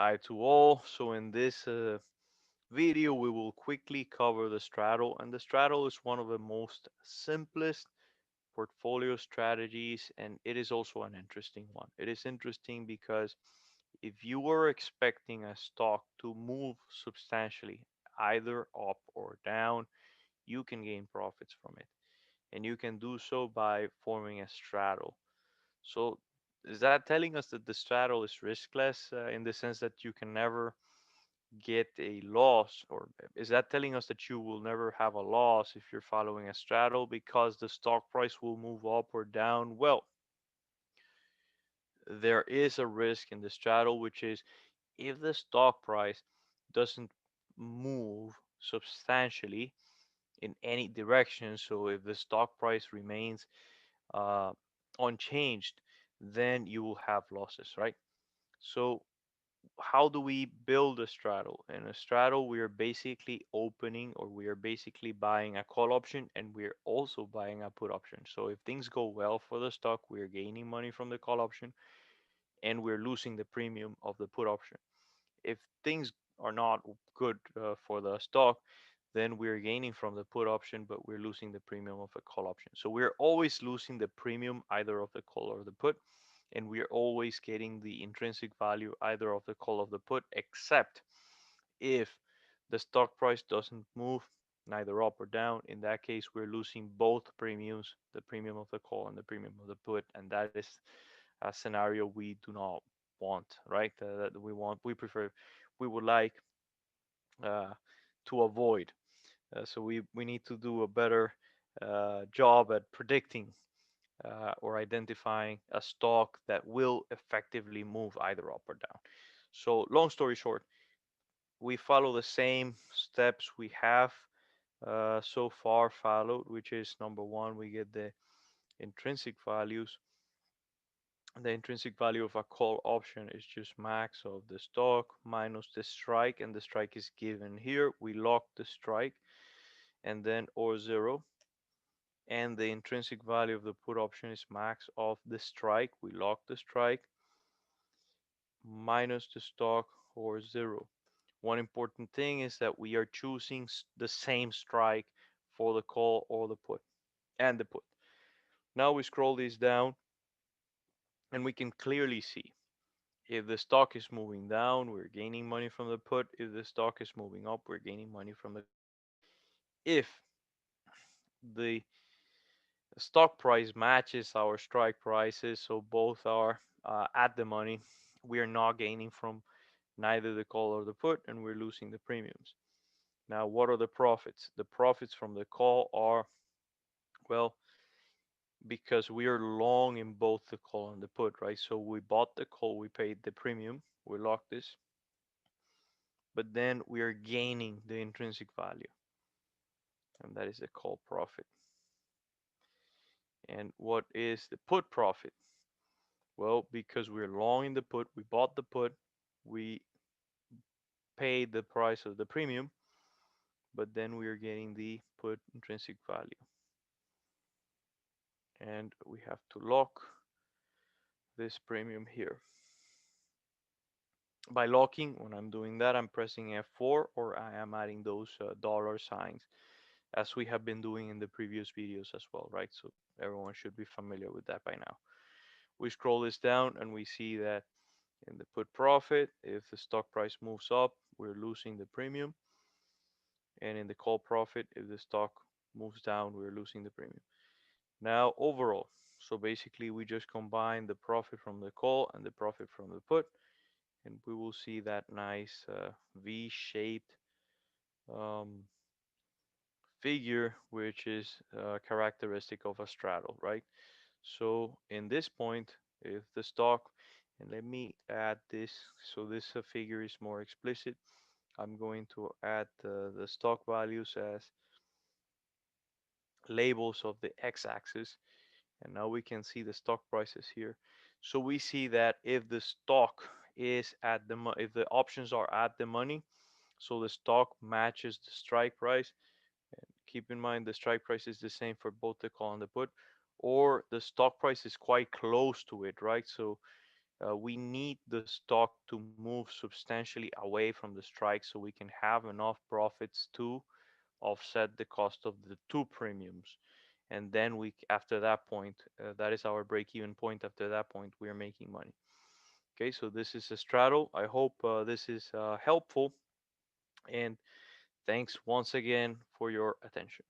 Hi to all. So in this video, we will quickly cover the straddle, and the straddle is one of the most simplest portfolio strategies, and it is also an interesting one. It is interesting because if you were expecting a stock to move substantially, either up or down, you can gain profits from it, and you can do so by forming a straddle. So is that telling us that the straddle is riskless in the sense that you can never get a loss, or is that telling us that you will never have a loss if you're following a straddle because the stock price will move up or down? Well, there is a risk in the straddle, which is if the stock price doesn't move substantially in any direction, so if the stock price remains uh, unchanged, then you will have losses, right? So how do we build a straddle? In a straddle, we are basically opening, or we are basically buying a call option, and we're also buying a put option. So if things go well for the stock, we're gaining money from the call option and we're losing the premium of the put option. If things are not good for the stock, then we're gaining from the put option, but we're losing the premium of a call option. So we're always losing the premium either of the call or the put, and we're always getting the intrinsic value either of the call of the put, except if the stock price doesn't move neither up or down. In that case, we're losing both premiums, the premium of the call and the premium of the put, and that is a scenario we do not want, right? That we prefer, we would like uh, to avoid. So we need to do a better job at predicting or identifying a stock that will effectively move either up or down. So long story short, we follow the same steps we have so far followed, which is number one, we get the intrinsic values. The intrinsic value of a call option is just max of the stock minus the strike, and the strike is given here. We lock the strike and then or zero, and the intrinsic value of the put option is max of the strike. We lock the strike minus the stock or zero. One important thing is that we are choosing the same strike for the call or the put and the put. Now we scroll this down and we can clearly see if the stock is moving down, we're gaining money from the put. If the stock is moving up, we're gaining money from the call. If the stock price matches our strike prices, so both are at the money, we are not gaining from neither the call or the put, and we're losing the premiums. Now, what are the profits? The profits from the call are, well, because we are long in both the call and the put, right? So we bought the call, we paid the premium, we locked this, but then we are gaining the intrinsic value, and that is the call profit. And what is the put profit? Well, because we're long in the put, we bought the put, we paid the price of the premium, but then we are getting the put intrinsic value. And we have to lock this premium here. By locking, when I'm doing that, I'm pressing F4 or I am adding those dollar signs as we have been doing in the previous videos as well, right? So everyone should be familiar with that by now. We scroll this down and we see that in the put profit, if the stock price moves up, we're losing the premium. And in the call profit, if the stock moves down, we're losing the premium. Now overall, so basically we just combine the profit from the call and the profit from the put, and we will see that nice V-shaped um, figure, which is characteristic of a straddle, right? So in this point, if the stock, and let me add this so this figure is more explicit, I'm going to add the stock values as labels of the x-axis, and now we can see the stock prices here. So we see that if the stock is at the if the options are at the money, so the stock matches the strike price. And keep in mind the strike price is the same for both the call and the put, or the stock price is quite close to it, right? So We need the stock to move substantially away from the strike so we can have enough profits to offset the cost of the two premiums. And then after that point, that is our break-even point. After that point, we are making money. Okay, so this is a straddle. I hope this is helpful, and thanks once again for your attention.